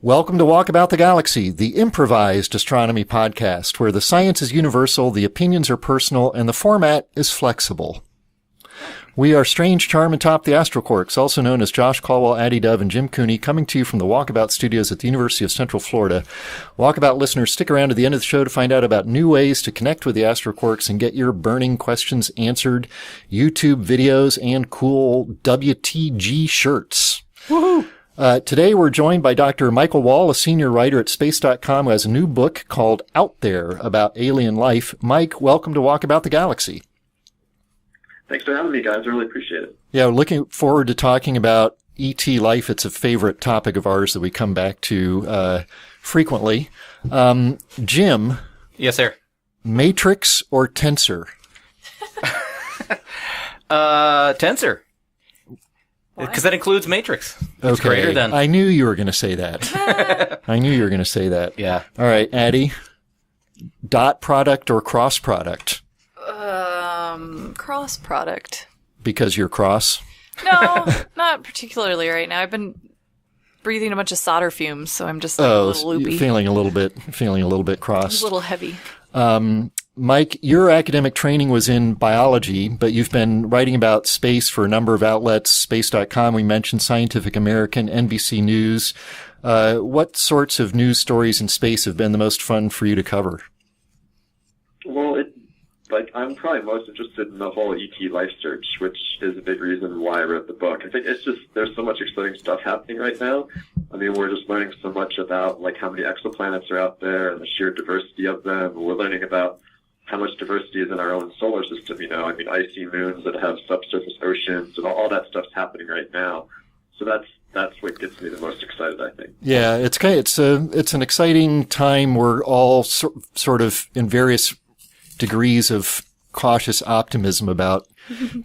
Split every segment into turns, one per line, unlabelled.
Welcome to Walkabout the Galaxy, the improvised astronomy podcast, where the science is universal, the opinions are personal, and the format is flexible. We are Strange, Charm, and Top the astroquarks, also known as Josh Caldwell, Addie Dove, and Jim Cooney, coming to you from the Walkabout studios at the University of Central Florida. Walkabout listeners, stick around to the end of the show to find out about new ways to connect with the astroquarks and get your burning questions answered, YouTube videos, and cool WTG shirts. Woohoo! Today we're joined by Dr. Michael Wall, a senior writer at Space.com, who has a new book called Out There about alien life. Mike, welcome to Walkabout the Galaxy.
Thanks for having me, guys. I really appreciate it.
Yeah, we're looking forward to talking about ET life. It's a favorite topic of ours that we come back to frequently. Jim.
Yes, sir.
Matrix or tensor?
Tensor. Because that includes Matrix. It's greater than.
I knew you were going to say that. I knew you were going to say that.
Yeah.
All right, Addie. Dot product or cross product?
Cross product.
Because you're cross?
No, not particularly right now. I've been breathing a bunch of solder fumes, so I'm just a little loopy.
Feeling a little bit cross.
It's a little heavy.
Mike, your academic training was in biology, but you've been writing about space for a number of outlets, space.com, we mentioned, Scientific American, NBC News. What sorts of news stories in space have been the most fun for you to cover?
Well, I'm probably most interested in the whole ET life search, which is a big reason why I wrote the book. I think it's just, there's so much exciting stuff happening right now. I mean, we're just learning so much about, like, how many exoplanets are out there and the sheer diversity of them. We're learning about how much diversity is in our own solar system, you know. I mean, icy moons that have subsurface oceans and all that stuff's happening right now. So that's what gets me the most excited, I think.
Yeah, it's an exciting time. We're all sort of in various degrees of cautious optimism about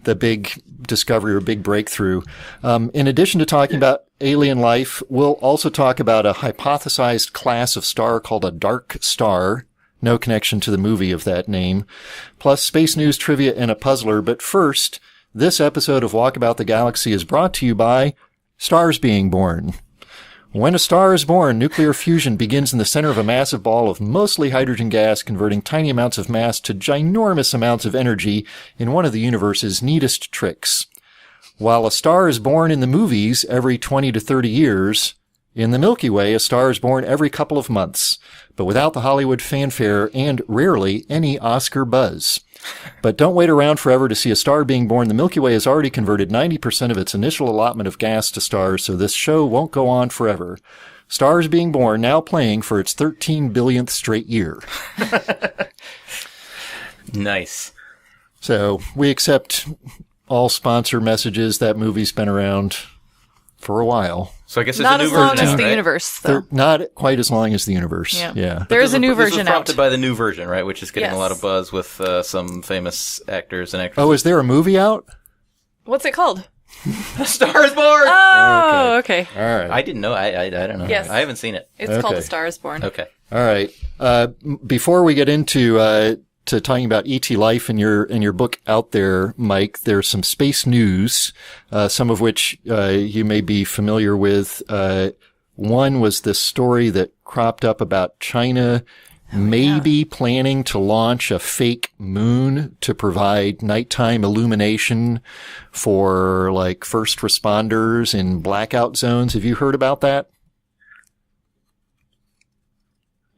the big discovery or big breakthrough. In addition to talking about alien life, we'll also talk about a hypothesized class of star called a dark star. No connection to the movie of that name. Plus space news, trivia, and a puzzler. But first, this episode of Walkabout the Galaxy is brought to you by stars being born. When a star is born, nuclear fusion begins in the center of a massive ball of mostly hydrogen gas, converting tiny amounts of mass to ginormous amounts of energy in one of the universe's neatest tricks. While a star is born in the movies every 20 to 30 years, in the Milky Way, a star is born every couple of months, but without the Hollywood fanfare and rarely any Oscar buzz. But don't wait around forever to see a star being born. The Milky Way has already converted 90% of its initial allotment of gas to stars, so this show won't go on forever. Stars Being Born now playing for its 13 billionth straight year.
Nice.
So we accept all sponsor messages. That movie's been around for a while.
So I guess there's a new version now,
Not as long as the
right?
universe, though.
Not quite as long as the universe. Yeah.
There's a new version
This was prompted by the new version, right? Which is getting a lot of buzz with some famous actors and actresses.
Oh, is there a movie out?
What's it called?
A Star is Born!
Oh, okay.
All right.
I didn't know. I don't know.
Yes.
I haven't seen it.
It's called A Star is Born.
Okay.
All right. Before we get into to talking about ET life in your book Out There, Mike, there's some space news, some of which you may be familiar with. One was this story that cropped up about China maybe planning to launch a fake moon to provide nighttime illumination for, like, first responders in blackout zones. Have you heard about that?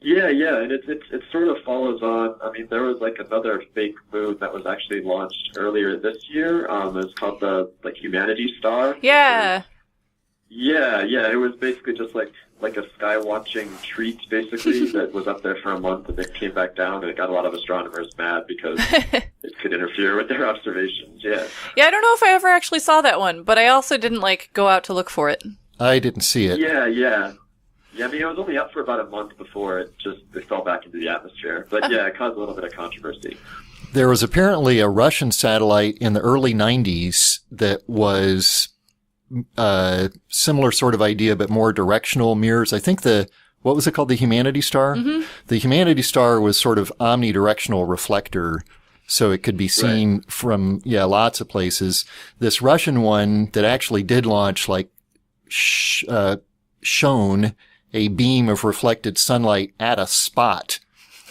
Yeah, and it sort of follows on. I mean, there was like another fake moon that was actually launched earlier this year. It's called the Humanity Star.
Yeah.
Yeah. It was basically just like a sky watching treat, basically, that was up there for a month and then came back down, and it got a lot of astronomers mad because it could interfere with their observations. Yeah.
Yeah, I don't know if I ever actually saw that one, but I also didn't go out to look for it.
I didn't see it.
Yeah. Yeah, I mean, it was only up for about a month before it fell back into the atmosphere. But yeah, it caused a little bit of controversy.
There was apparently a Russian satellite in the early 90s that was similar sort of idea, but more directional mirrors. I think what was it called? The Humanity Star? Mm-hmm. The Humanity Star was sort of omnidirectional reflector, so it could be seen from, lots of places. This Russian one that actually did launch, shone a beam of reflected sunlight at a spot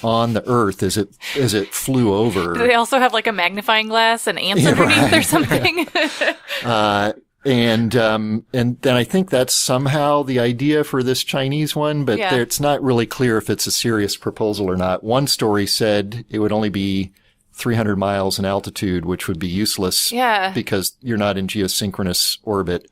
on the Earth as it flew over.
Do they also have like a magnifying glass and ants underneath or something?
And then I think that's somehow the idea for this Chinese one, but it's not really clear if it's a serious proposal or not. One story said it would only be 300 miles in altitude, which would be useless because you're not in geosynchronous orbit.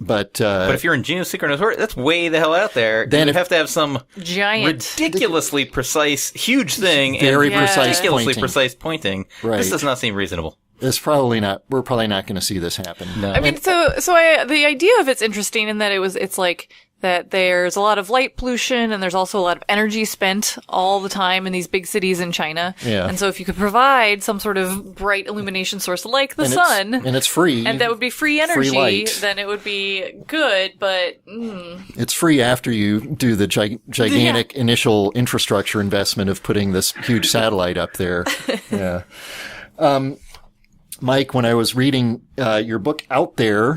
But
if you're in geosynchronous orbit, that's way the hell out there. Then you have to have some
giant,
ridiculously precise, huge thing,
very
and
precise
ridiculously
pointing.
precise pointing.
Right.
This does not seem reasonable.
It's probably not. We're probably not going to see this happen.
No.
I mean, the idea of it's interesting in that it's like that there's a lot of light pollution and there's also a lot of energy spent all the time in these big cities in China.
Yeah.
And so if you could provide some sort of bright illumination source like the sun,
and it's free,
and that would be free energy,
light.
then it would be good. But
it's free after you do the gigantic initial infrastructure investment of putting this huge satellite up there. Yeah. Mike, when I was reading your book Out There,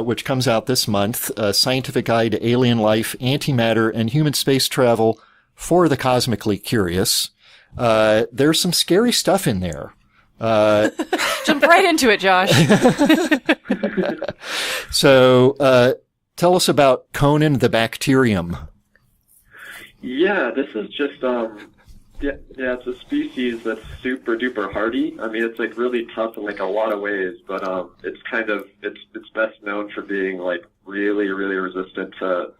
which comes out this month, A Scientific Guide to Alien Life, Antimatter, and Human Space Travel for the Cosmically Curious, there's some scary stuff in there.
Jump right into it, Josh.
So tell us about Conan the Bacterium.
Yeah, this is just it's a species that's super duper hardy. I mean, it's like really tough in like a lot of ways, but it's kind of it's best known for being like really resistant to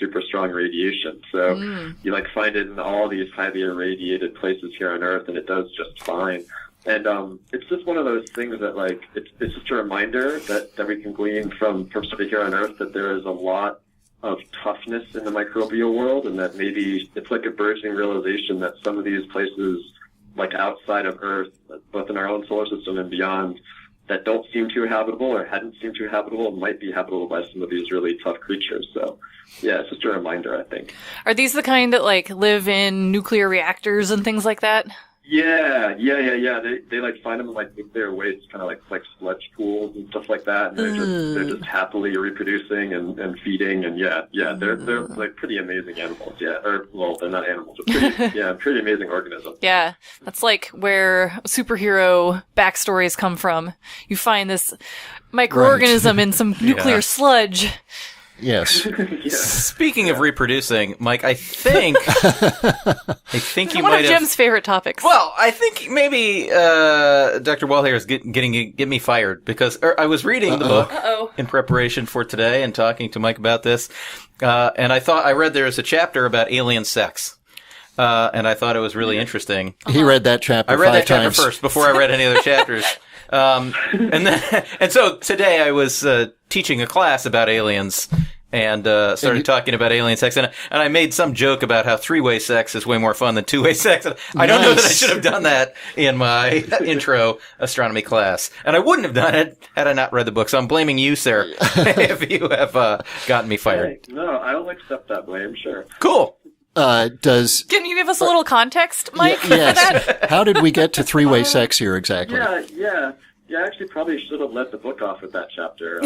super strong radiation. So you like find it in all these highly irradiated places here on Earth, and it does just fine. And it's just one of those things that like it's just a reminder that we can glean from sort of here on Earth that there is a lot of toughness in the microbial world, and that maybe it's like a burgeoning realization that some of these places, like outside of Earth, both in our own solar system and beyond, that don't seem too habitable or hadn't seemed too habitable might be habitable by some of these really tough creatures. So, yeah, it's just a reminder, I think.
Are these the kind that like live in nuclear reactors and things like that?
Yeah. They like find them in like nuclear waste, kind of like sludge pools and stuff like that, and they're just happily reproducing and feeding, and they're like pretty amazing animals. Yeah, or well, they're not animals, but pretty amazing organisms.
Yeah, that's like where superhero backstories come from. You find this microorganism in some nuclear sludge.
Yes.
Speaking of reproducing, Mike, I think you
one
might
of Jim's favorite topics.
Well, I think maybe Dr. Walther is get me fired because I was reading the book in preparation for today and talking to Mike about this, and I read there was a chapter about alien sex. And I thought it was really interesting.
He read that chapter.
I read that
times.
chapter first before I read any other chapters. And so today I was teaching a class about aliens and started talking about alien sex, and I made some joke about how three-way sex is way more fun than two-way sex. And I don't know that I should have done that in my intro astronomy class, and I wouldn't have done it had I not read the book. So I'm blaming you, sir, if you have gotten me fired.
Hey, no, I will accept that blame. Sure.
Cool.
Can you give us a little context, Mike?
Yes. How did we get to three-way sex here exactly?
Yeah, I actually probably should have led the book off with that chapter.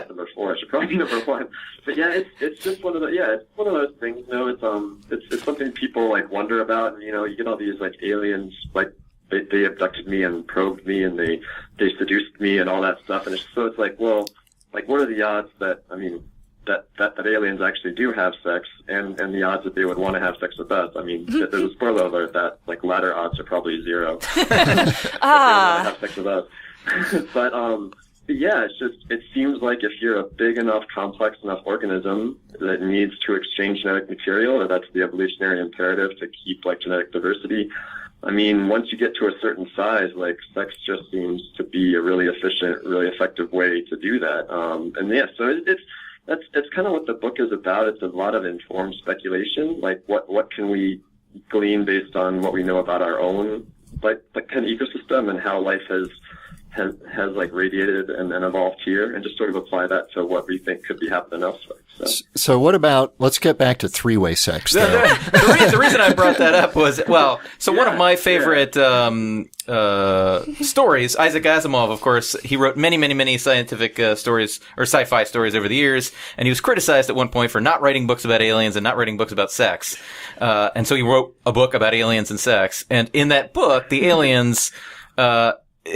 Number 4, it should probably be number 1. But yeah, it's just one of those things. It's something people like wonder about, and you get all these like aliens, like they abducted me and probed me and they seduced me and all that stuff, and it's like, well, like what are the odds that that aliens actually do have sex, and the odds that they would want to have sex with us? I mean, there's a spoiler alert that like latter odds are probably 0. That they want to have sex with us. But yeah, it seems like if you're a big enough, complex enough organism that needs to exchange genetic material, or that's the evolutionary imperative to keep like genetic diversity. I mean, once you get to a certain size, like sex just seems to be a really efficient, really effective way to do that. So that's kind of what the book is about. It's a lot of informed speculation. Like what can we glean based on what we know about our own like kind of ecosystem and how life has has like radiated and then evolved here, and just sort of apply that to what we think could be happening elsewhere.
So what about, let's get back to three-way sex, though.
The reason I brought that up was, one of my favorite stories, Isaac Asimov, of course, he wrote many scientific stories, or sci-fi stories over the years, and he was criticized at one point for not writing books about aliens and not writing books about sex. And so he wrote a book about aliens and sex, and in that book, the aliens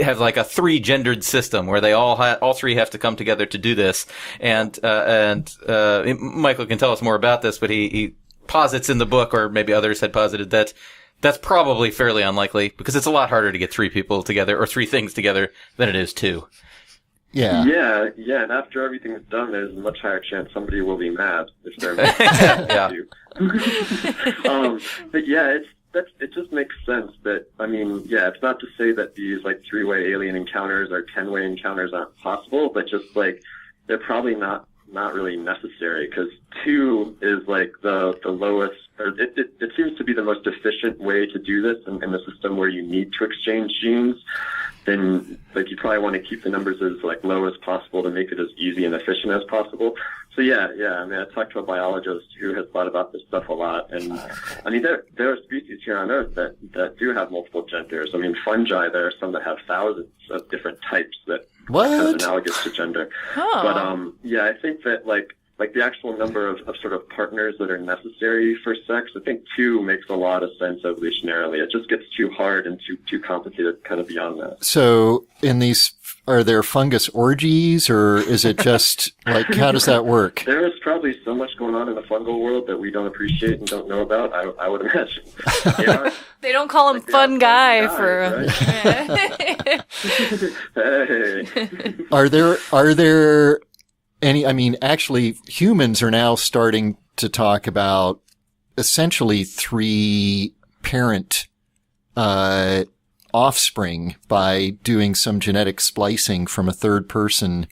have like a 3-gendered system where they all three have to come together to do this. And Michael can tell us more about this, but he posits in the book, or maybe others had posited, that that's probably fairly unlikely because it's a lot harder to get 3 people together or 3 things together than it is 2.
Yeah. And after everything's done, there's a much higher chance somebody will be mad if they're mad. But yeah, it just makes sense that, I mean, yeah, it's not to say that these like 3-way alien encounters or 10-way encounters aren't possible, but just like they're probably not really necessary, because 2 is like the lowest, or it seems to be the most efficient way to do this in the system where you need to exchange genes. Then like you probably want to keep the numbers as like low as possible to make it as easy and efficient as possible. So yeah. I mean, I talked to a biologist who has thought about this stuff a lot, and I mean there are species here on Earth that do have multiple genders. I mean, fungi, there are some that have thousands of different types that are kind of analogous to gender.
Oh.
But yeah, I think that like the actual number of sort of partners that are necessary for sex, I think 2 makes a lot of sense evolutionarily. It just gets too hard and too complicated kind of beyond that.
So in these, are there fungus orgies, or is it just like, how does that work?
There is probably so much going on in the fungal world that we don't appreciate and don't know about, I would imagine.
They don't call him fun guy for...
Right? Hey.
Are there any, I mean, actually, humans are now starting to talk about essentially 3 parent offspring by doing some genetic splicing from a third person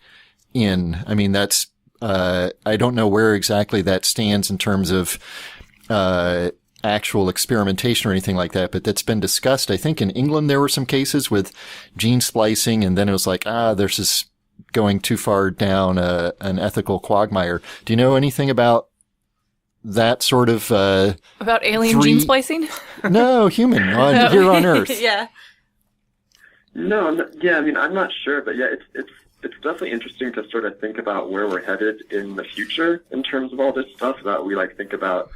in. I mean, that's, I don't know where exactly that stands in terms of actual experimentation or anything like that, but that's been discussed. I think in England there were some cases with gene splicing, and then it was like, there's this going too far down an ethical quagmire. Do you know anything about that sort of
about alien gene splicing?
No, human here on Earth.
Yeah.
No, yeah. I mean, I'm not sure, but yeah, it's definitely interesting to sort of think about where we're headed in the future in terms of all this stuff. That we like think about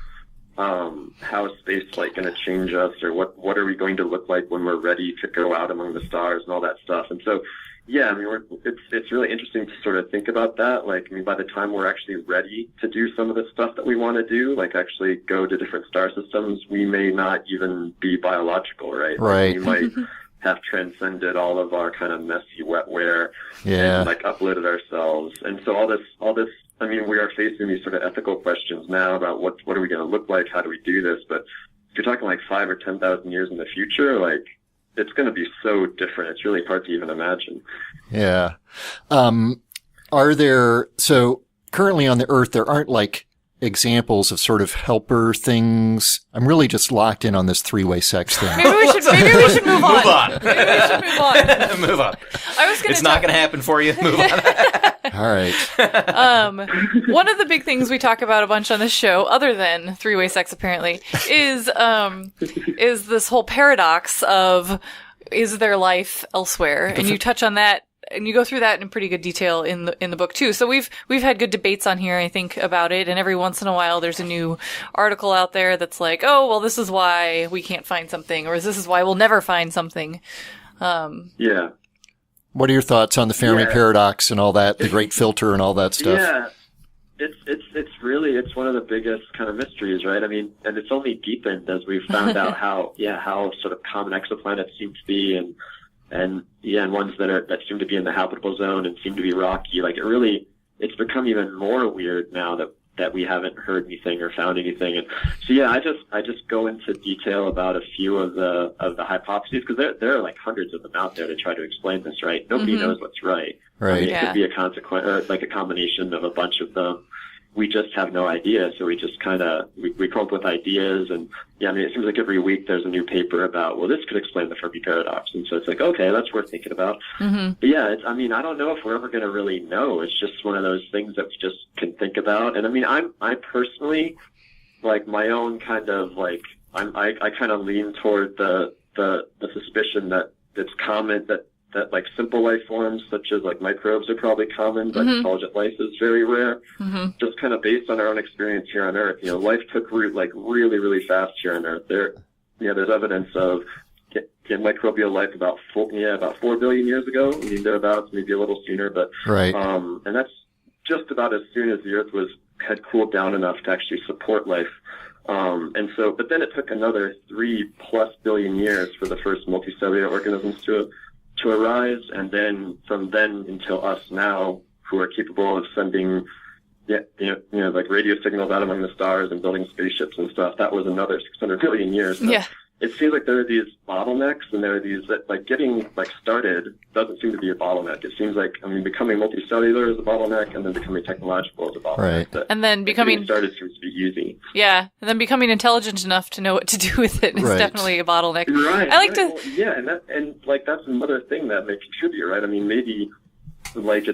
how is space like going to change us, or what are we going to look like when we're ready to go out among the stars and all that stuff. And so, yeah, I mean, it's really interesting to sort of think about that. Like, I mean, by the time we're actually ready to do some of the stuff that we want to do, like actually go to different star systems, we may not even be biological, right?
Right.
Like, we might have transcended all of our kind of messy wetware,
yeah,
and like uploaded ourselves. And so all this, I mean, we are facing these sort of ethical questions now about what are we going to look like? How do we do this? But if you're talking like 5 or 10,000 years in the future, like, it's going to be so different. It's really hard to even imagine.
Yeah. So currently on the Earth, there aren't like examples of sort of helper things. I'm really just locked in on this 3-way sex thing.
Maybe we should move on. Maybe we should move on.
Move on.
It's
not going to happen for you. Move on.
All right.
One of the big things we talk about a bunch on this show, other than 3-way sex apparently, is this whole paradox of, is there life elsewhere? And you touch on that, and you go through that in pretty good detail in the book too. So we've had good debates on here, I think, about it, and every once in a while there's a new article out there that's like, oh, well, this is why we can't find something, or this is why we'll never find something.
Yeah.
What are your thoughts on the Fermi paradox and all that, the great filter and all that stuff?
Yeah, it's one of the biggest kind of mysteries, right? I mean, and it's only deepened as we've found out how sort of common exoplanets seem to be, and ones that seem to be in the habitable zone and seem to be rocky. Like it's become even more weird now that we haven't heard anything or found anything. And so yeah, I just go into detail about a few of the hypotheses, because there are like hundreds of them out there to try to explain this, right? Nobody knows what's right.
Right.
I mean, it could be a consequence, or like a combination of a bunch of them. we just have no idea. So we just kind of, we come up with ideas. And yeah, I mean, it seems like every week there's a new paper about, well, this could explain the Fermi paradox. And so it's like, okay, that's worth thinking about.
Mm-hmm.
But yeah, I mean, I don't know if we're ever going to really know. It's just one of those things that we just can think about. And I mean, I personally, like, my own kind of like, I kind of lean toward the suspicion that it's common that like simple life forms such as like microbes are probably common, but intelligent life is very rare.
Mm-hmm.
Just kind of based on our own experience here on Earth, life took root like really, really fast here on Earth. There's evidence of microbial life about 4 billion years ago. I mean, thereabouts, maybe a little sooner, but
right.
And that's just about as soon as the Earth had cooled down enough to actually support life. But then it took another 3+ billion years for the first multicellular organisms to arise, and then from then until us now, who are capable of sending, like radio signals out among the stars and building spaceships and stuff, that was another 600 billion years. So
yeah.
It seems like there are these bottlenecks, and there are these that, like, getting like started doesn't seem to be a bottleneck. It seems like, I mean, becoming multicellular is a bottleneck, and then becoming technological is a bottleneck.
Right.
But
and then becoming
started seems to be easy.
Yeah, and then becoming intelligent enough to know what to do with it is
Right.
definitely a bottleneck.
Right.
I like to.
Well, yeah, and that's another thing that may contribute, right? I mean, maybe like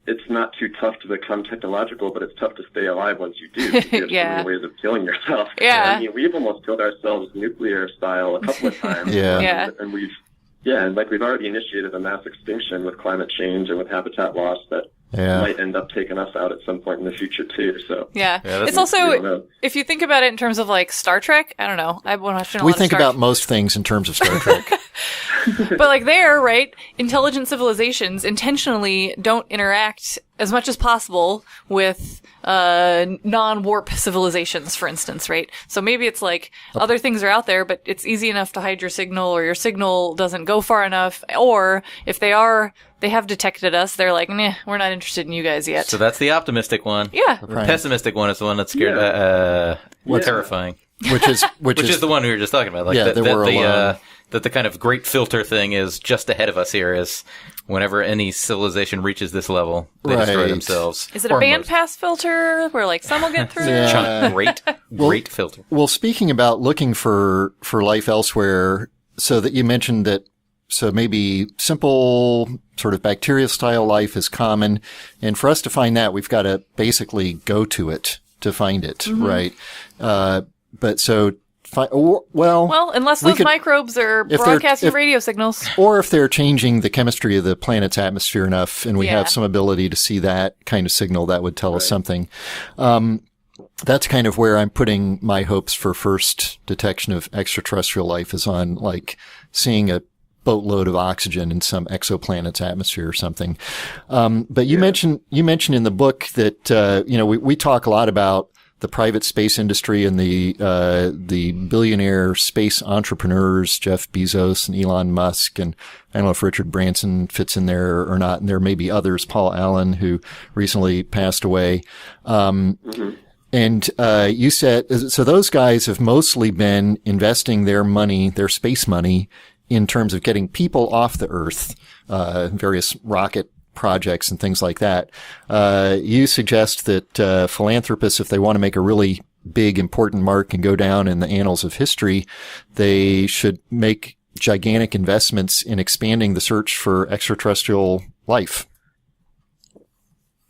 it's not too tough to become technological, but it's tough to stay alive once you do. You have
Yeah.
so many ways of killing yourself.
Yeah.
I mean, we've almost killed ourselves nuclear style a couple of times.
Yeah.
Yeah.
And we've already initiated a mass extinction with climate change and with habitat loss that might end up taking us out at some point in the future too. So
Yeah,
that's-
it's
we
also,
don't know.
if you think about it in terms of like Star Trek, I don't know. I've been watching a lot
We
of
think
Star
about most things in terms of Star Trek.
But like there, right, intelligent civilizations intentionally don't interact as much as possible with non-warp civilizations, for instance, right? So maybe it's like other things are out there, but it's easy enough to hide your signal, or your signal doesn't go far enough, or if they have detected us, they're like, nah, we're not interested in you guys yet.
So that's the optimistic one.
Yeah.
The pessimistic one is the one that's scared, terrifying.
which is
Which is the one we were just talking about. Like
Yeah, that we're alone.
that the kind of great filter thing is just ahead of us here is whenever any civilization reaches this level, they destroy
Right.
themselves.
Is it a
Or
band
most.
pass filter where like some will get through?
Yeah.
Great filter.
Well, speaking about looking for life elsewhere, so that you mentioned that, so maybe simple sort of bacteria-style life is common, and for us to find that, we've got to basically go to it to find it, right? But so,
Well, unless
we
those
could-
microbes are
if they're-
broadcasting
if-
radio signals.
or if they're changing the chemistry of the planet's atmosphere enough, and we
Yeah.
have some ability to see that kind of signal, that would tell us something. That's kind of where I'm putting my hopes for first detection of extraterrestrial life, is on like seeing a boatload of oxygen in some exoplanet's atmosphere or something. But you mentioned in the book that, we talk a lot about the private space industry and the billionaire space entrepreneurs, Jeff Bezos and Elon Musk, and I don't know if Richard Branson fits in there or not. And there may be others, Paul Allen, who recently passed away. And you said, so those guys have mostly been investing their money, their space money, in terms of getting people off the Earth, various rocket projects and things like that. You suggest that philanthropists, if they want to make a really big, important mark and go down in the annals of history, they should make gigantic investments in expanding the search for extraterrestrial life.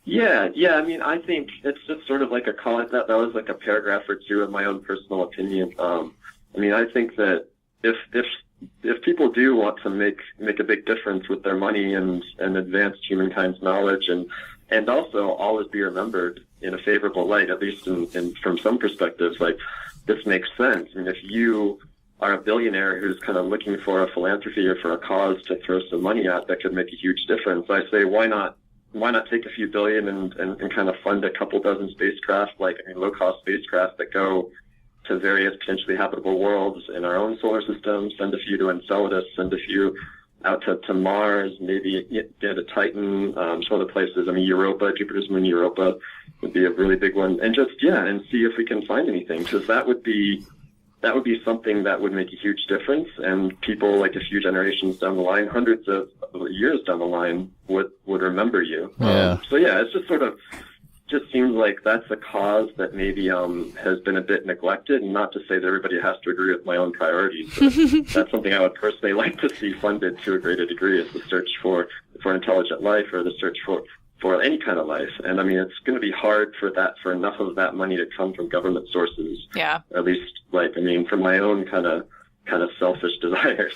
Yeah. I mean, I think it's just sort of like a call it that. That was like a paragraph or two of my own personal opinion. I mean, I think that if people do want to make a big difference with their money and advance humankind's knowledge and also always be remembered in a favorable light, at least in from some perspectives, like this makes sense. I mean, if you are a billionaire who's kind of looking for a philanthropy or for a cause to throw some money at that could make a huge difference, I say, why not take a few billion and kind of fund a couple dozen spacecraft, low-cost spacecraft that go to various potentially habitable worlds in our own solar system, send a few to Enceladus, send a few out to Mars, maybe get a Titan, some other places. I mean, Europa, Jupiter's moon Europa would be a really big one. And just, and see if we can find anything, because that would be something that would make a huge difference. And people like a few generations down the line, hundreds of years down the line would remember you.
Yeah.
It's just sort of, just seems seems like that's a cause that maybe has been a bit neglected, and not to say that everybody has to agree with my own priorities, but that's something I would personally like to see funded to a greater degree, is the search for intelligent life, or the search for any kind of life. And I mean, it's going to be hard for enough of that money to come from government sources.
Yeah.
At least, for my own kind of selfish desires.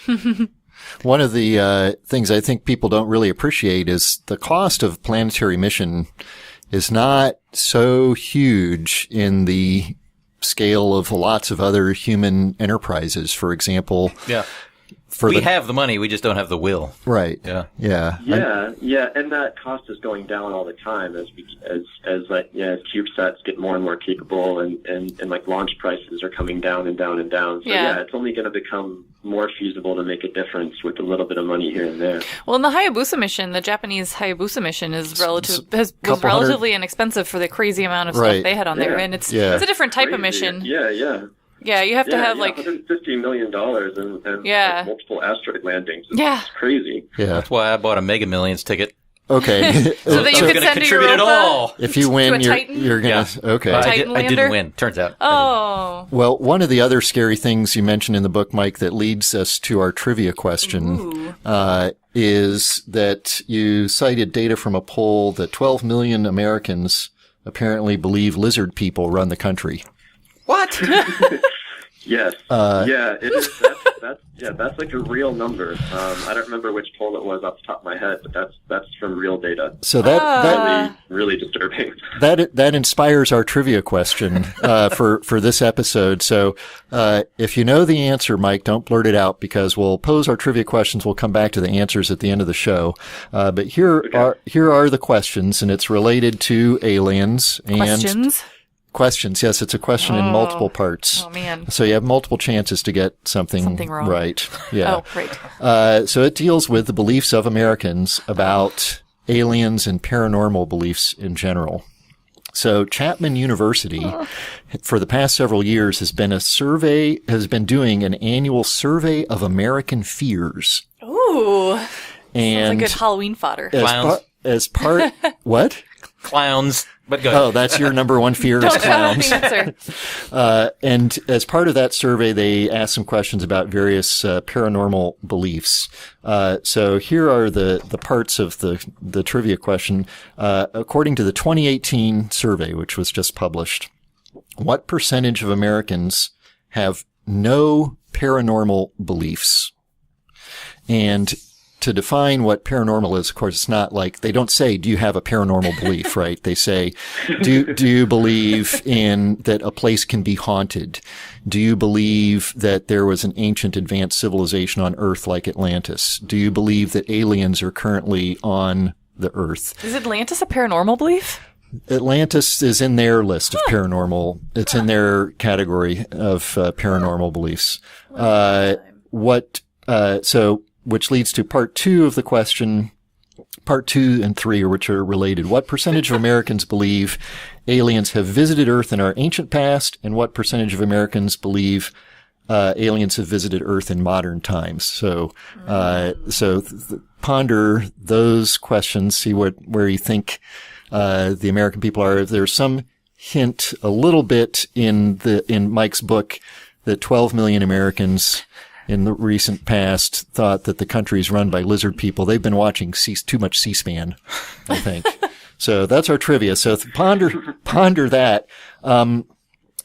One of the things I think people don't really appreciate is the cost of planetary mission is not so huge in the scale of lots of other human enterprises. For example,
we have the money, we just don't have the will.
Right.
Yeah, and that cost is going down all the time as CubeSats get more and more capable, and like launch prices are coming down and down and down. So it's only going to become more feasible to make a difference with a little bit of money here and there.
Well, in the Hayabusa mission, the Japanese Hayabusa mission was relatively inexpensive for the crazy amount of stuff they had on there, and it's a different type of mission. Yeah, you have to have like
$150 million and multiple asteroid landings. It's crazy.
Yeah, that's why I bought a Mega Millions ticket.
Okay,
so that you could send
contribute it all.
If you win, you're gonna. Okay,
I didn't win. Turns out.
Oh.
Well, one of the other scary things you mentioned in the book, Mike, that leads us to our trivia question, is that you cited data from a poll that 12 million Americans apparently believe lizard people run the country.
What?
Yes. It is. That's like a real number. I don't remember which poll it was off the top of my head, but that's from real data.
So that
really disturbing.
That inspires our trivia question for this episode. So if you know the answer, Mike, don't blurt it out, because we'll pose our trivia questions. We'll come back to the answers at the end of the show. But here are the questions, and it's related to aliens and questions. Yes, it's a question in multiple parts.
Oh, man.
So you have multiple chances to get something
wrong.
Right. Yeah.
Oh, great.
So it deals with the beliefs of Americans about aliens and paranormal beliefs in general. So Chapman University, for the past several years, has been doing an annual survey of American fears.
Ooh.
And
sounds like good Halloween fodder.
As part, what?
Clowns. But go ahead.
Oh, that's your number one fear is clowns. And as part of that survey, they asked some questions about various paranormal beliefs. So here are the parts of the trivia question. According to the 2018 survey, which was just published, what percentage of Americans have no paranormal beliefs? And to define what paranormal is, of course, it's not like, they don't say, do you have a paranormal belief, right? They say, do you believe in that a place can be haunted? Do you believe that there was an ancient advanced civilization on Earth like Atlantis? Do you believe that aliens are currently on the Earth?
Is Atlantis a paranormal belief?
Atlantis is in their list of paranormal. It's in their category of paranormal beliefs. Which leads to part two of the question, part 2 and 3, which are related. What percentage of Americans believe aliens have visited Earth in our ancient past, and what percentage of Americans believe aliens have visited Earth in modern times? So, ponder those questions, see where you think the American people are. There's some hint a little bit in Mike's book that 12 million Americans in the recent past thought that the country is run by lizard people. They've been watching too much C-SPAN, I think. So that's our trivia. So ponder that. And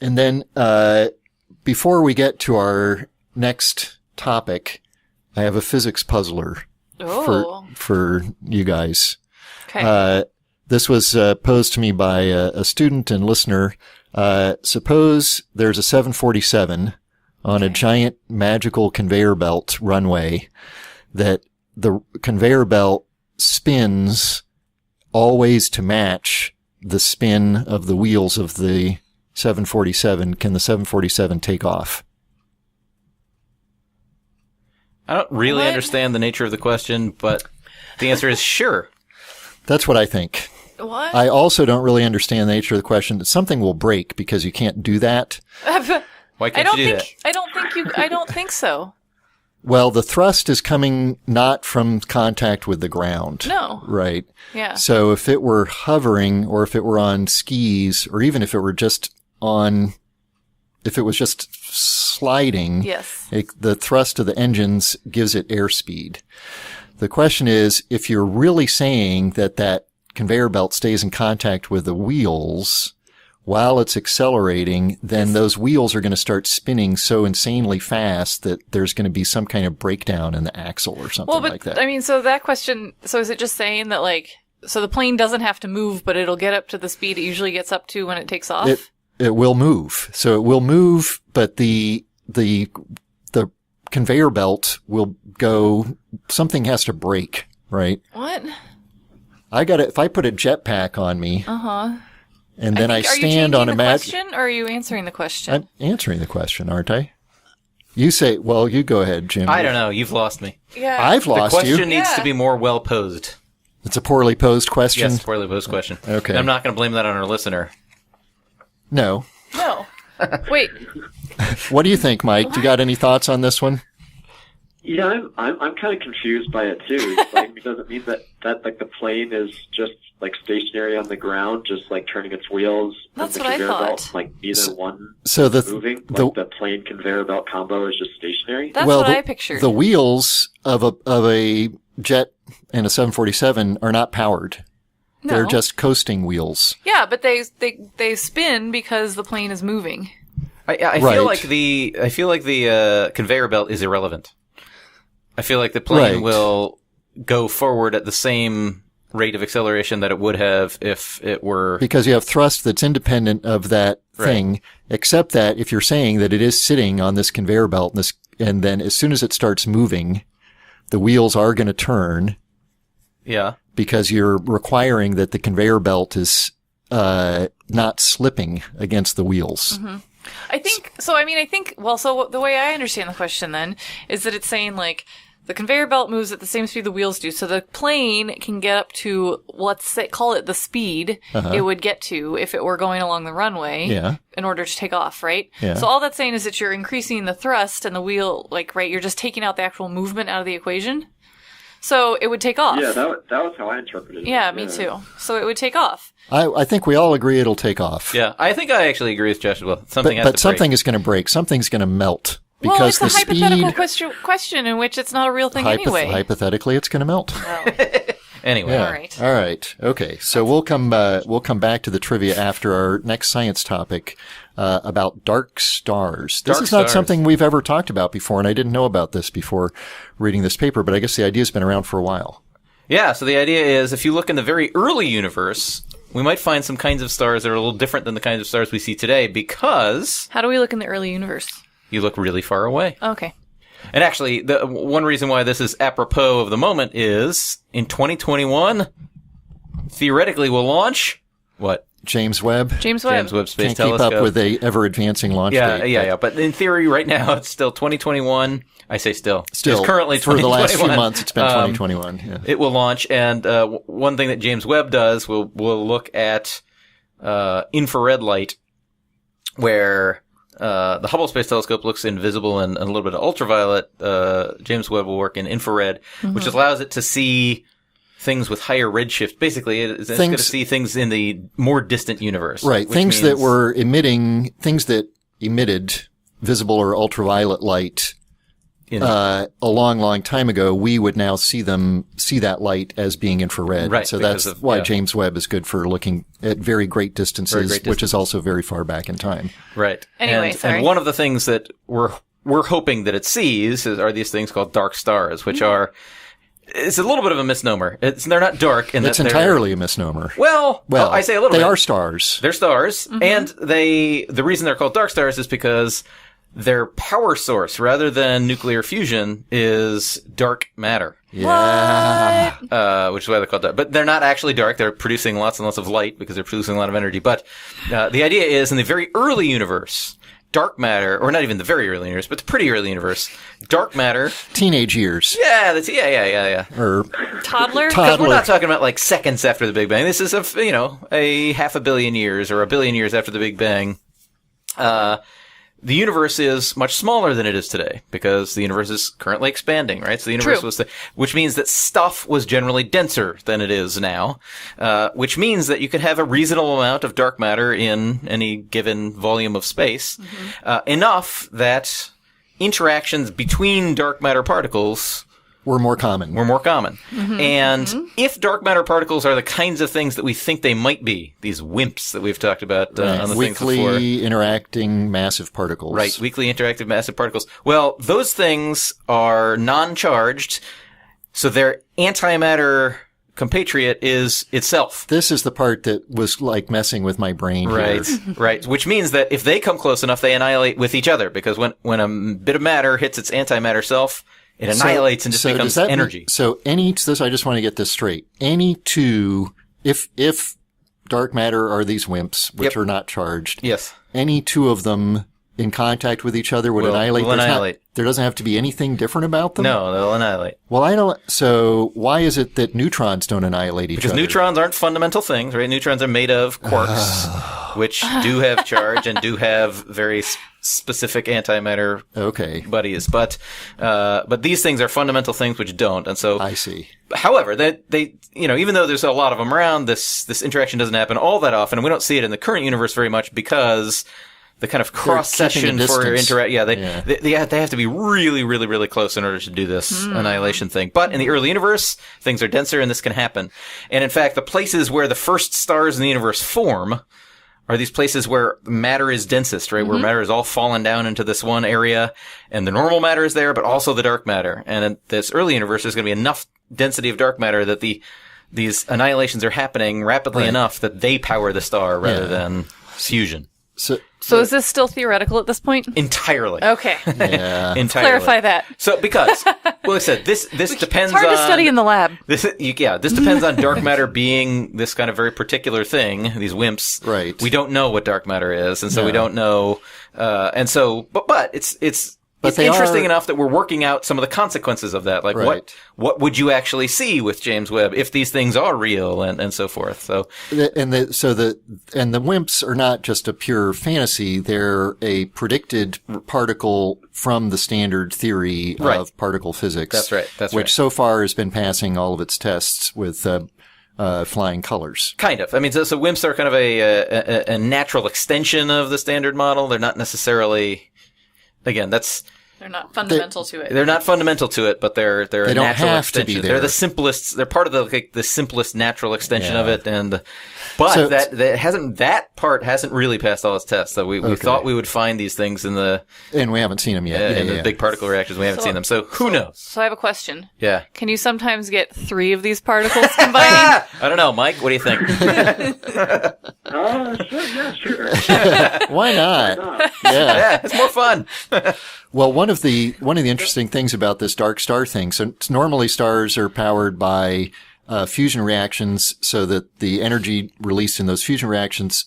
then, before we get to our next topic, I have a physics puzzler for you guys.
Okay.
This was posed to me by a student and listener. Suppose there's a 747 on a giant magical conveyor belt runway, that the conveyor belt spins always to match the spin of the wheels of the 747. Can the 747 take off?
I don't really understand the nature of the question, but the answer is sure.
That's what I think.
What?
I also don't really understand the nature of the question. Something will break because you can't do that.
Why can't you do that?
I don't think so.
Well, the thrust is coming not from contact with the ground.
No.
Right.
Yeah.
So if it were hovering, or if it were on skis, or even if it were just if it was just sliding,
Yes.
the thrust of the engines gives it airspeed. The question is, if you're really saying that conveyor belt stays in contact with the wheels while it's accelerating, then those wheels are going to start spinning so insanely fast that there's going to be some kind of breakdown in the axle or something like that.
I mean, so that question, so is it just saying that, like, so the plane doesn't have to move, but it'll get up to the speed it usually gets up to when it takes off?
It will move. So it will move, but the conveyor belt will go, something has to break, right?
What?
If I put a jetpack on me, and then I stand on a mat.
Are you changing the question, or are you answering the question?
I'm answering the question, aren't I? You say, well, you go ahead, Jim.
I don't know. You've lost me.
Yeah.
I've lost
The question
you.
needs to be more well posed.
It's a poorly posed question.
Yes, poorly posed question.
Okay.
And I'm not going to blame that on our listener.
No.
No. Wait.
What do you think, Mike? You got any thoughts on this one?
Yeah, I'm kind of confused by it too. It's like, does it mean that like the plane is just like stationary on the ground, just like turning its wheels?
That's
and
what I
the conveyor
thought.
belt, like neither one
So
moving. Like the plane conveyor belt combo is just stationary.
That's what I pictured.
The wheels of a jet and a 747 are not powered.
No.
They're just coasting wheels.
Yeah, but they spin because the plane is moving.
I feel like the conveyor belt is irrelevant. I feel like the plane will go forward at the same rate of acceleration that it would have if it were...
Because you have thrust that's independent of that thing, except that if you're saying that it is sitting on this conveyor belt, and then as soon as it starts moving, the wheels are going to turn.
Yeah.
Because you're requiring that the conveyor belt is not slipping against the wheels.
Mm-hmm. I think, so the way I understand the question then is that it's saying, like, the conveyor belt moves at the same speed the wheels do, so the plane can get up to, call it the speed it would get to if it were going along the runway in order to take off, right?
Yeah.
So all that's saying is that you're increasing the thrust and the wheel, you're just taking out the actual movement out of the equation. So it would take off.
Yeah, that was how I interpreted it.
Yeah, me too. So it would take off.
I think we all agree it'll take off.
Yeah, I think I actually agree with Josh as well.
But something is going to break. Something's going to melt.
Well,
Because
it's a hypothetical question in which it's not a real thing anyway.
Hypothetically, it's going to melt.
Well,
anyway.
Yeah. All right. Okay. So we'll come back to the trivia after our next science topic about dark stars. This is not something we've ever talked about before, and I didn't know about this before reading this paper, but I guess the idea's been around for a while.
Yeah, so the idea is if you look in the very early universe, we might find some kinds of stars that are a little different than the kinds of stars we see today because...
How do we look in the early universe?
You look really far away.
Okay.
And actually, the one reason why this is apropos of the moment is in 2021, theoretically we'll launch what?
James Webb
Space Telescope.
Can't keep up with a ever-advancing launch date.
Yeah. But in theory, right now, it's still 2021. I say still.
Still.
It's currently 2021.
For the last few months, it's been 2021. Yeah.
It will launch, and one thing that James Webb does, we'll look at infrared light, where the Hubble Space Telescope looks invisible and a little bit of ultraviolet. James Webb will work in infrared, which allows it to see things with higher redshift. Basically, it's going to see things in the more distant universe.
Right. Things that emitted visible or ultraviolet light a long time ago, we would now see that light as being infrared.
Right.
So that's why James Webb is good for looking at very great distances, which is also very far back in time.
Right.
Anyway,
and one of the things that we're hoping that it sees are these things called dark stars, which are... It's a little bit of a misnomer. They're not dark.
It's entirely a misnomer.
Well, I say a little bit.
They are stars.
They're stars. And the reason they're called dark stars is because their power source, rather than nuclear fusion, is dark matter.
Yeah.
Which is why they're called dark. But they're not actually dark. They're producing lots and lots of light because they're producing a lot of energy. But the idea is in the very early universe, dark matter, or not even the very early universe, but the pretty early universe, dark matter.
Teenage years.
Yeah.
Or
toddler.
Because we're not talking about like seconds after the Big Bang. This is a half a billion years or a billion years after the Big Bang. the universe is much smaller than it is today because the universe is currently expanding, right? So the universe which means that stuff was generally denser than it is now, which means that you could have a reasonable amount of dark matter in any given volume of space, enough that interactions between dark matter particles
were more common.
And if dark matter particles are the kinds of things that we think they might be, these WIMPs that we've talked about on the things before.
Weakly interacting massive particles.
Right, weakly interactive massive particles. Well, those things are non-charged, so their antimatter compatriot is itself.
This is the part that was like messing with my brain
Right,
here.
right. Which means that if they come close enough, they annihilate with each other, because when a bit of matter hits its antimatter self, it annihilates and just becomes energy.
So I just want to get this straight. Any two, if dark matter are these WIMPs, which are not charged.
Yes.
Any two of them in contact with each other would annihilate.
Will annihilate.
There doesn't have to be anything different about them?
No, they'll annihilate.
Well, so why is it that neutrons don't annihilate each other?
Because neutrons aren't fundamental things, right? Neutrons are made of quarks, which do have charge and do have very specific antimatter buddies. But these things are fundamental things which don't. And so
I see.
However, they even though there's a lot of them around, this interaction doesn't happen all that often, and we don't see it in the current universe very much because the kind of cross-section for interact. Yeah, they have to be really, really, really close in order to do this annihilation thing. But in the early universe, things are denser and this can happen. And in fact, the places where the first stars in the universe form are these places where matter is densest, right? Where matter is all fallen down into this one area, and the normal matter is there, but also the dark matter. And in this early universe, there's going to be enough density of dark matter that these annihilations are happening rapidly enough that they power the star rather than fusion.
So is this still theoretical at this point?
Entirely.
Okay.
Yeah.
Entirely.
Clarify that.
So, because, well, I said, this depends on...
It's hard to study in the lab.
This depends on dark matter being this kind of very particular thing, these WIMPs.
Right.
We don't know what dark matter is, and so we don't know, but it's interesting enough that we're working out some of the consequences of that. Like, what would you actually see with James Webb if these things are real and so forth? So,
and the WIMPs are not just a pure fantasy. They're a predicted particle from the standard theory of particle physics.
That's right.
Which so far has been passing all of its tests with, flying colors.
Kind of. I mean, so WIMPs are kind of a natural extension of the standard model. They're not necessarily, again,
they're not fundamental to it.
They're not fundamental to it, but they're a natural extension.
They're
the simplest. They're part of the simplest natural extension of it, that part hasn't really passed all its tests. So we thought we would find these things and we
haven't seen them yet.
In the big particle reactors, we haven't seen them. So who knows?
So I have a question.
Yeah.
Can you sometimes get 3 of these particles combining?
I don't know, Mike. What do you think?
Sure.
Why not?
Yeah, it's more fun.
Well, one of the interesting things about this dark star thing, so normally stars are powered by fusion reactions so that the energy released in those fusion reactions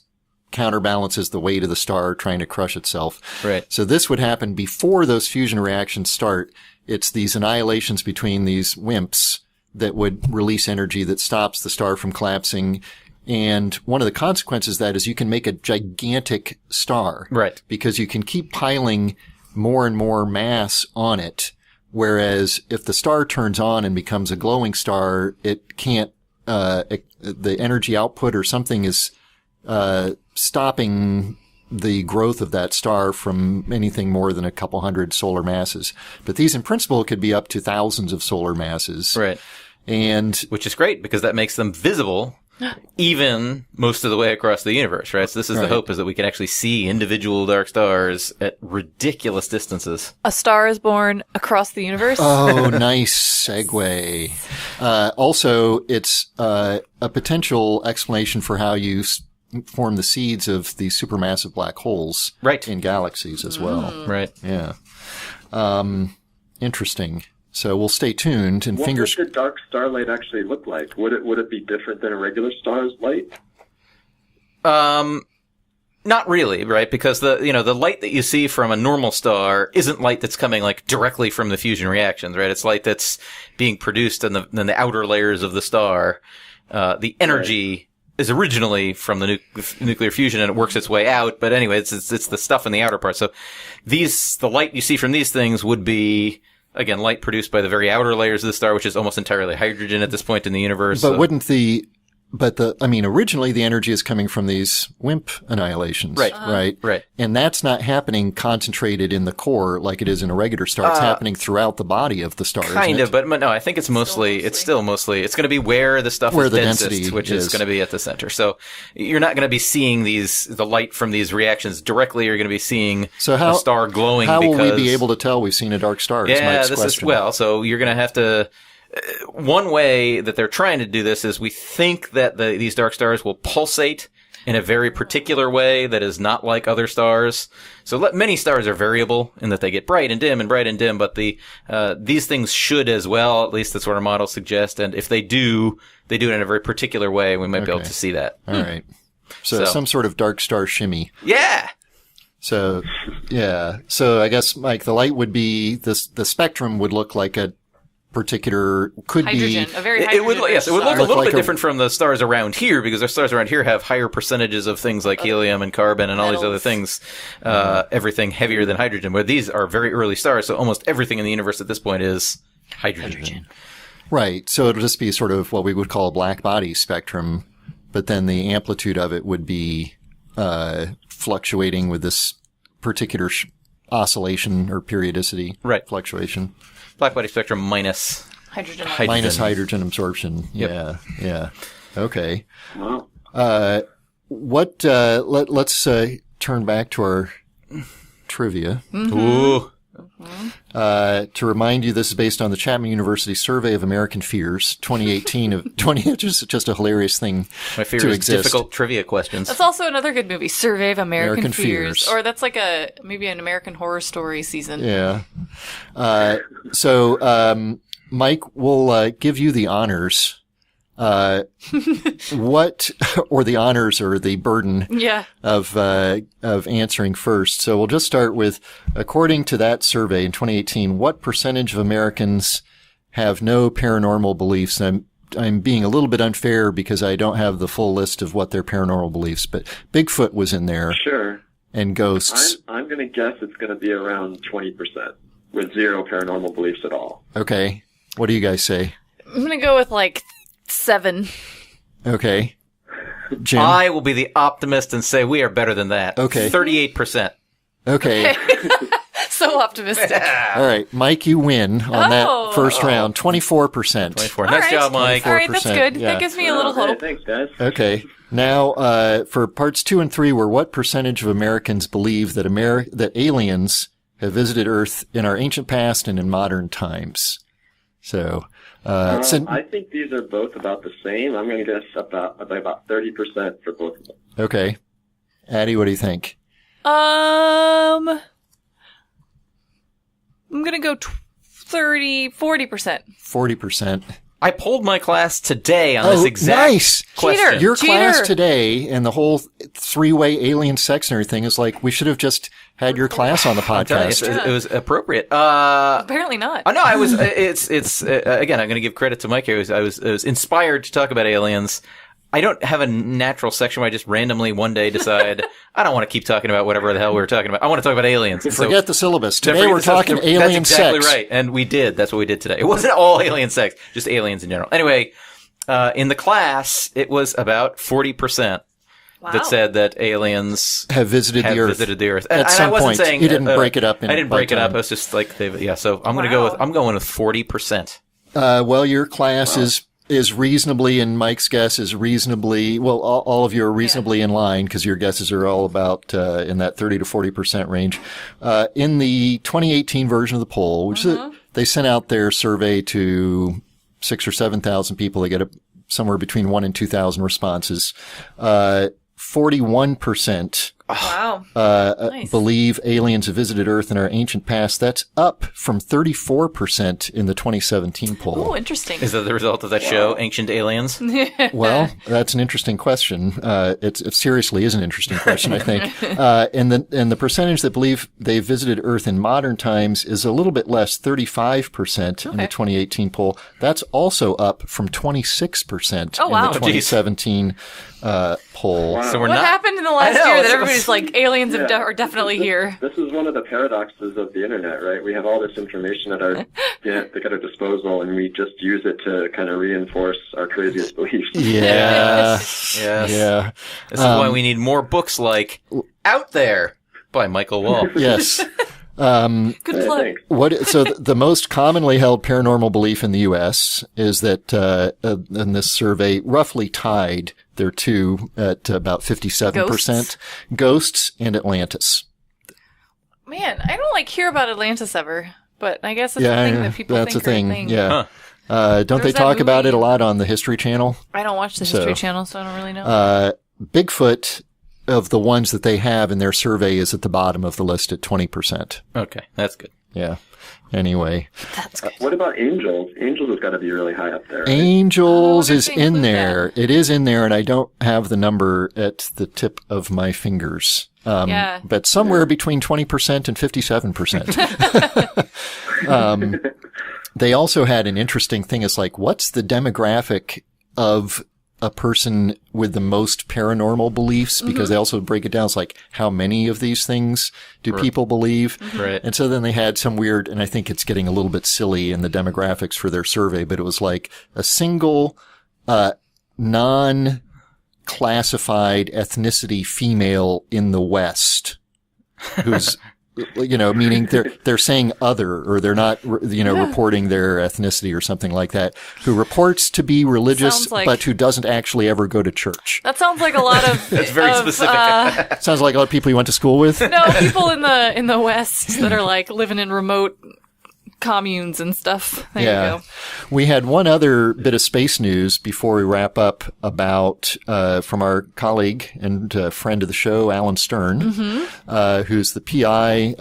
counterbalances the weight of the star trying to crush itself.
Right.
So this would happen before those fusion reactions start. It's these annihilations between these WIMPs that would release energy that stops the star from collapsing. And one of the consequences of that is you can make a gigantic star.
Right.
Because you can keep piling more and more mass on it. Whereas if the star turns on and becomes a glowing star, it can't, the energy output or something is, stopping the growth of that star from anything more than a couple hundred solar masses. But these in principle could be up to thousands of solar masses.
Right.
And
which is great because that makes them visible even most of the way across the universe, right? So this is the hope, is that we can actually see individual dark stars at ridiculous distances.
A star is born across the universe?
Oh, nice segue. Also, it's a potential explanation for how you form the seeds of these supermassive black holes in galaxies as well.
Right.
Yeah. Interesting. So we'll stay tuned and fingers.
What would the dark starlight actually look like? Would it be different than a regular star's light?
Not really, right? Because the light that you see from a normal star isn't light that's coming like directly from the fusion reactions, right? It's light that's being produced in the outer layers of the star. The energy is originally from the nuclear fusion and it works its way out. But anyway, it's the stuff in the outer part. So the light you see from these things would be, again, light produced by the very outer layers of the star, which is almost entirely hydrogen at this point in the universe.
But originally the energy is coming from these WIMP annihilations.
Right. Right.
And that's not happening concentrated in the core like it is in a regular star. It's happening throughout the body of the star.
Kind of, but no, I think it's going to be where the stuff is densest, which is going to be at the center. So you're not going to be seeing the light from these reactions directly. You're going to be seeing the star glowing.
How will we be able to tell we've seen a dark star?
So you're going to have to. One way that they're trying to do this is we think that these dark stars will pulsate in a very particular way that is not like other stars. So many stars are variable in that they get bright and dim, but these things should as well. At least that's what our models suggest. And if they do it in a very particular way. We might be able to see that.
All right. So some sort of dark star shimmy.
Yeah.
So, yeah. So I guess, Mike, the light would be the spectrum would look like a particular
hydrogen, a very hydrogen.
It would look a little bit different from the stars around here because our stars around here have higher percentages of things like helium and carbon and all these other things, everything heavier than hydrogen, where these are very early stars, so almost everything in the universe at this point is hydrogen.
Right. So it'll just be sort of what we would call a black body spectrum, but then the amplitude of it would be fluctuating with this particular oscillation or periodicity fluctuation.
Black body spectrum minus
hydrogen.
Minus hydrogen absorption.
Yep.
Yeah. Okay.
Wow.
Let's turn back to our trivia.
Ooh.
To remind you, this is based on the Chapman University Survey of American Fears, 2018 just a hilarious thing.
My fear
to
is
exist.
Difficult trivia questions.
That's also another good movie, Survey of American Fears.
Fears.
Or that's like maybe an American Horror Story season.
Yeah. So Mike, we'll give you the honors. Or the honors or the burden of answering first. So we'll just start with, according to that survey in 2018, what percentage of Americans have no paranormal beliefs? And I'm being a little bit unfair because I don't have the full list of what their paranormal beliefs, but Bigfoot was in there.
Sure.
And ghosts.
I'm going to guess it's going to be around 20% with zero paranormal beliefs at all.
Okay. What do you guys say?
I'm going to go with 7.
Okay. Jim?
I will be the optimist and say we are better than that.
Okay.
38%.
Okay.
So optimistic.
All right. Mike, you win on that first round. 24%.
24. Nice job, Mike.
All right, that's good.
Yeah.
That gives me a little hope.
Thanks, guys.
Okay. Now, for parts 2 and 3 were what percentage of Americans believe that that aliens have visited Earth in our ancient past and in modern times? So,
I think these are both about the same. I'm going to guess about 30% for both of them.
Okay. Addie, what do you think?
I'm going to go 40%.
40%.
I polled my class today on this exact
nice.
question.
Cheater.
Your class today and the whole three-way alien sex and everything is like, we should have just had your class on the podcast.
It was appropriate.
Apparently not.
No, I was. It's again. I'm going to give credit to Mike here. I was inspired to talk about aliens. I don't have a natural section where I just randomly one day decide I don't want to keep talking about whatever the hell we were talking about. I want to talk about aliens.
Forget the syllabus. Today we're talking alien sex.
That's exactly right. And we did. That's what we did today. It wasn't all alien sex, just aliens in general. Anyway, in the class, it was about 40%.
Wow.
That said that aliens
have visited the
Earth.
At some point.
Saying,
you didn't break it up.
I didn't break it up. I was just like, so I'm going with 40%.
Well, your class is reasonably, and Mike's guess is reasonably, well, all of you are reasonably in line because your guesses are all about, in that 30 to 40% range. In the 2018 version of the poll, which they sent out their survey to 6,000 or 7,000 people. They get somewhere between 1,000 and 2,000 responses. 41%
Wow. Nice.
believe aliens have visited Earth in our ancient past. That's up from 34% in the 2017 poll.
Oh, interesting.
Is that the result of that show, Ancient Aliens?
Well, that's an interesting question. It seriously is an interesting question, I think. And the percentage that believe they visited Earth in modern times is a little bit less, 35% in the 2018 poll. That's also up from 26% in the 2017 poll.
Wow.
So we're
What
not.
happened in the last year that everybody's like, aliens are definitely here?
This is one of the paradoxes of the internet, right? We have all this information at our disposal, and we just use it to kind of reinforce our craziest beliefs.
Yeah.
Yes.
Yeah.
This is why we need more books like Out There by Michael Wall.
Yes.
Good plug.
Thanks.
So the most commonly held paranormal belief in the U.S. is that, in this survey, roughly tied their two at about 57%. Ghosts and Atlantis.
Man, I don't hear about Atlantis ever, but I guess it's a thing that people
that's
think
a thing.
are a thing.
Yeah. Don't they
There's that
talk about
movie.
it a lot on the History Channel?
I don't watch the History Channel, so I don't really know.
Bigfoot, of the ones that they have in their survey, is at the bottom of the list at 20%.
Okay, that's good.
Yeah. Anyway.
That's good.
What about angels? Angels has got to be really high up there. Right?
Angels
Oh,
is
they
in
include
there. It is in there, and I don't have the number at the tip of my fingers.
Yeah.
But somewhere between 20% and 57%. They also had an interesting thing. It's like, what's the demographic of a person with the most paranormal beliefs? Because they also break it down. It's like, how many of these things do people believe?
Right.
And so then they had some weird, and I think it's getting a little bit silly in the demographics for their survey, but it was like a single, non-classified ethnicity female in the West who's, meaning they're saying other, or they're not, reporting their ethnicity or something like that, who reports to be religious, but who doesn't actually ever go to church.
That sounds like a lot of.
That's very specific.
Sounds like a lot of people you went to school with.
No, people in the West that are living in remote communes and stuff. There you go.
We had one other bit of space news before we wrap up about, from our colleague and friend of the show, Alan Stern, who's the PI,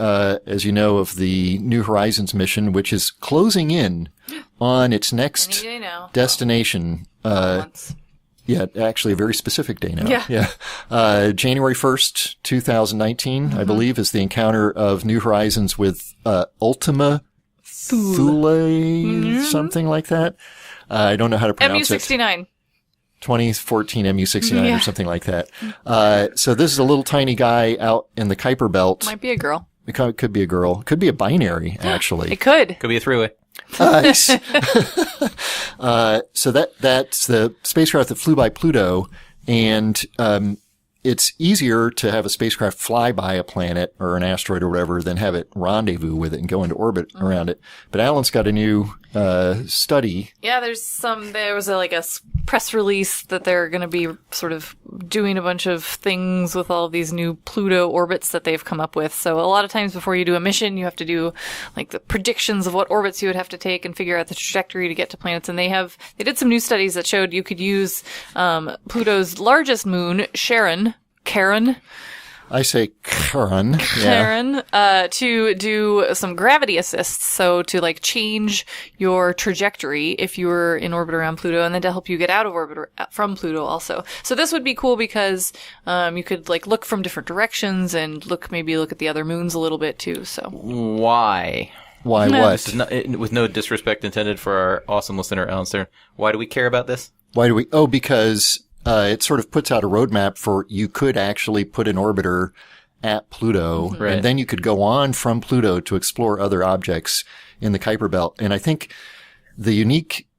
as you know, of the New Horizons mission, which is closing in on its next
Any day now.
destination.
Months.
Yeah, actually a very specific day now.
Yeah.
January 1st, 2019, I believe, is the encounter of New Horizons with Ultima Thule, something like that. I don't know how to pronounce it.
MU-69.
2014 MU-69 or something like that. So this is a little tiny guy out in the Kuiper Belt.
Might be a girl.
It could be a girl. Could be a binary, actually.
It could.
Could be a three-way.
So that's the spacecraft that flew by Pluto, and it's easier to have a spacecraft fly by a planet or an asteroid or whatever than have it rendezvous with it and go into orbit around it. But Alan's got a new study.
Yeah, there was a press release that they're going to be sort of doing a bunch of things with all of these new Pluto orbits that they've come up with. So a lot of times before you do a mission, you have to do the predictions of what orbits you would have to take and figure out the trajectory to get to planets. And they did some new studies that showed you could use Pluto's largest moon, Charon.
I say Charon.
Charon, to do some gravity assists. So to change your trajectory if you were in orbit around Pluto, and then to help you get out of orbit from Pluto also. So this would be cool because, you could look from different directions and look at the other moons a little bit too. So
Why?
Why what?
With no disrespect intended for our awesome listener, Alan Stern. Why do we care about this?
Why do we? Oh, because it sort of puts out a roadmap for you could actually put an orbiter at Pluto,
Right.
and then you could go on from Pluto to explore other objects in the Kuiper Belt. And I think the unique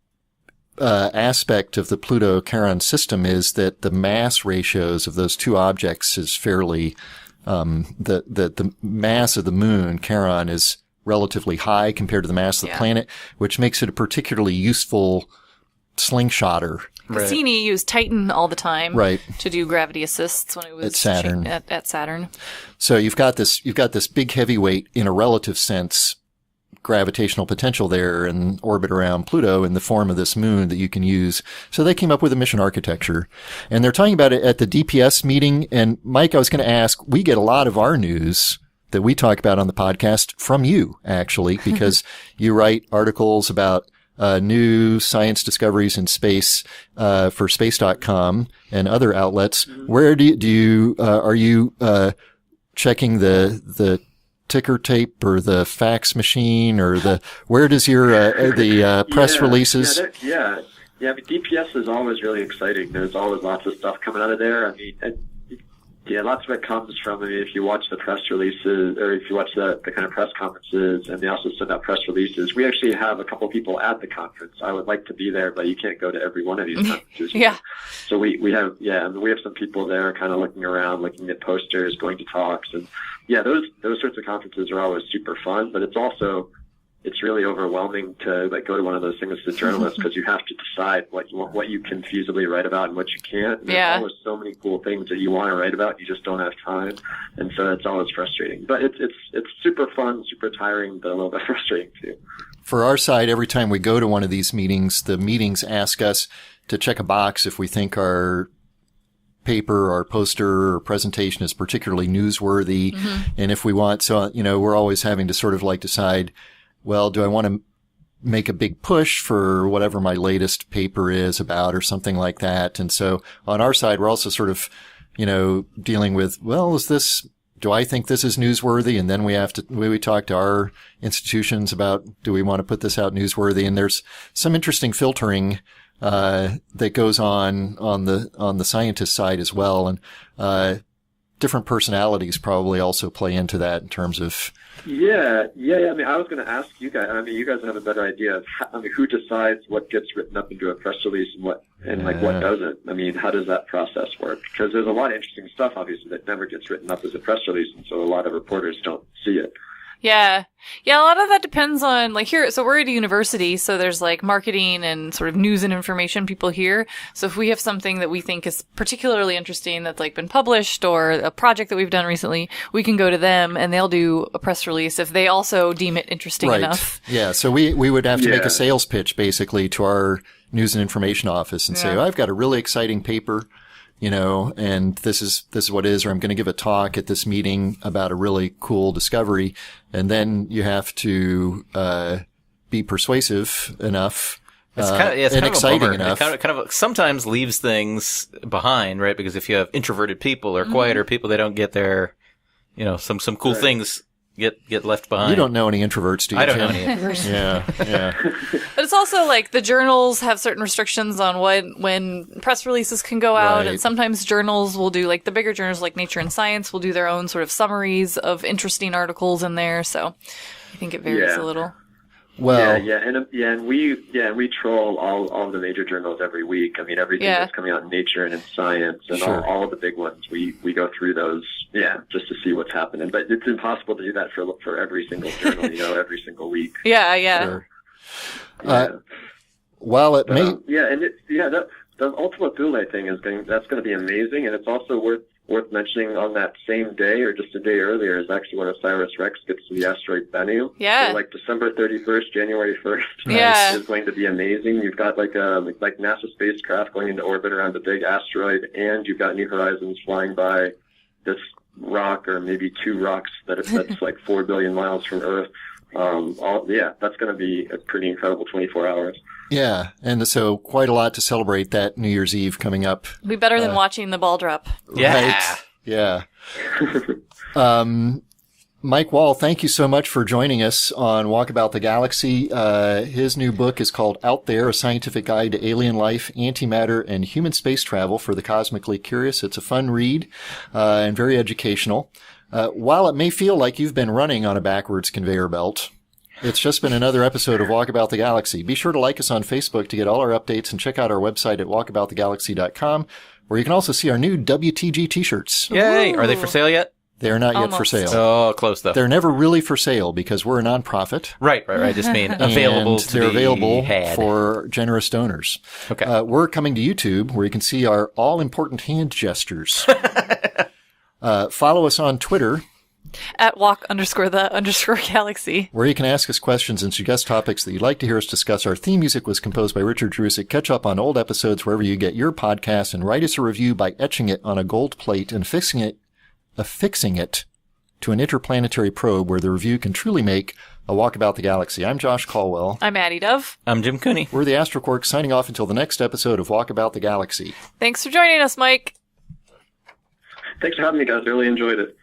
aspect of the Pluto-Charon system is that the mass ratios of those two objects is fairly the mass of the moon, Charon, is relatively high compared to the mass of the planet, which makes it a particularly useful slingshotter.
Cassini used Titan all the time to do gravity assists when it was
at Saturn.
At Saturn.
So you've got this big heavyweight in a relative sense gravitational potential there and orbit around Pluto in the form of this moon that you can use. So they came up with a mission architecture, and they're talking about it at the DPS meeting. And Mike, I was going to ask, we get a lot of our news that we talk about on the podcast from you, actually, because you write articles about new science discoveries in space for space.com and other outlets. Where do you are you checking the ticker tape or the fax machine, or where does your the press releases?
Yeah. I mean, DPS is always really exciting. There's always lots of stuff coming out of there. I mean, lots of it comes from, I mean, if you watch the press releases, or if you watch the kind of press conferences, and they also send out press releases. We actually have a couple people at the conference. I would like to be there, but you can't go to every one of these conferences.
Yeah.
So we have some people there kind of looking around, looking at posters, going to talks, and those sorts of conferences are always super fun, but it's really overwhelming to go to one of those things as a journalist, because you have to decide what you can feasibly write about and what you can't. And there's always so many cool things that you want to write about, you just don't have time, and so it's always frustrating. But it's super fun, super tiring, but a little bit frustrating too.
For our side, every time we go to one of these meetings, the meetings ask us to check a box if we think our paper or poster or presentation is particularly newsworthy, and if we want, so we're always having to sort of decide, well, do I want to make a big push for whatever my latest paper is about or something like that? And so on our side, we're also sort of, dealing with, well, do I think this is newsworthy? And then we talk to our institutions about, do we want to put this out newsworthy? And there's some interesting filtering that goes on the scientist side as well. And different personalities probably also play into that in terms of.
Yeah. I mean, I was going to ask you guys. I mean, you guys have a better idea of who decides what gets written up into a press release and what doesn't. I mean, how does that process work? Because there's a lot of interesting stuff, obviously, that never gets written up as a press release, and so a lot of reporters don't see it.
Yeah. A lot of that depends on, here, so we're at a university, so there's, marketing and sort of news and information people here. So if we have something that we think is particularly interesting that's, been published, or a project that we've done recently, we can go to them, and they'll do a press release if they also deem it interesting enough.
Yeah, so we would have to make a sales pitch, basically, to our news and information office and say, I've got a really exciting paper, and this is what it is, or I'm going to give a talk at this meeting about a really cool discovery. And then you have to be persuasive enough and exciting enough.
It kind of sometimes leaves things behind, right? Because if you have introverted people or quieter people, they don't get their, some cool things get left behind.
You don't know any introverts, do you?
I don't know any introverts.
Yeah.
But it's also the journals have certain restrictions on when press releases can go out, and sometimes journals will do, the bigger journals like Nature and Science will do their own sort of summaries of interesting articles in there. So I think it varies a little.
Well,
and we troll all of the major journals every week. I mean, everything that's coming out in Nature and in Science, and all of the big ones, we go through those, just to see what's happening. But it's impossible to do that for every single journal, every single week.
Sure. While it may,
the Ultima Thule thing that's going to be amazing, and it's also worth mentioning on that same day or just a day earlier is actually when OSIRIS-REx gets to the asteroid Bennu.
Yeah.
So December 31st, January 1st is going to be amazing. You've got NASA spacecraft going into orbit around the big asteroid, and you've got New Horizons flying by this rock, or maybe two rocks that's 4 billion miles from Earth. That's going to be a pretty incredible 24 hours.
Yeah, and so quite a lot to celebrate that New Year's Eve coming up.
Be better than watching the ball drop.
Yeah. Right? Yeah. Mike Wall, thank you so much for joining us on Walkabout the Galaxy. His new book is called Out There, A Scientific Guide to Alien Life, Antimatter, and Human Space Travel for the Cosmically Curious. It's a fun read and very educational. While it may feel like you've been running on a backwards conveyor belt, it's just been another episode of Walkabout the Galaxy. Be sure to like us on Facebook to get all our updates, and check out our website at walkaboutthegalaxy.com, where you can also see our new WTG t-shirts.
Yay! Are they for sale yet?
They're not yet for sale.
Oh, close though.
They're never really for sale because we're a nonprofit.
Right. Just mean available to
they're
be
available
had.
for generous donors.
Okay.
We're coming to YouTube, where you can see our all-important hand gestures. Follow us on Twitter
At walk_the_galaxy.
Where you can ask us questions and suggest topics that you'd like to hear us discuss. Our theme music was composed by Richard Drusik. Catch up on old episodes wherever you get your podcasts and write us a review by etching it on a gold plate and affixing it to an interplanetary probe where the review can truly make a Walkabout the Galaxy. I'm Josh Caldwell.
I'm Addie Dove.
I'm Jim Cooney.
We're the astroquarks signing off until the next episode of Walkabout the Galaxy.
Thanks for joining us, Mike.
Thanks for having me, guys. Really enjoyed it.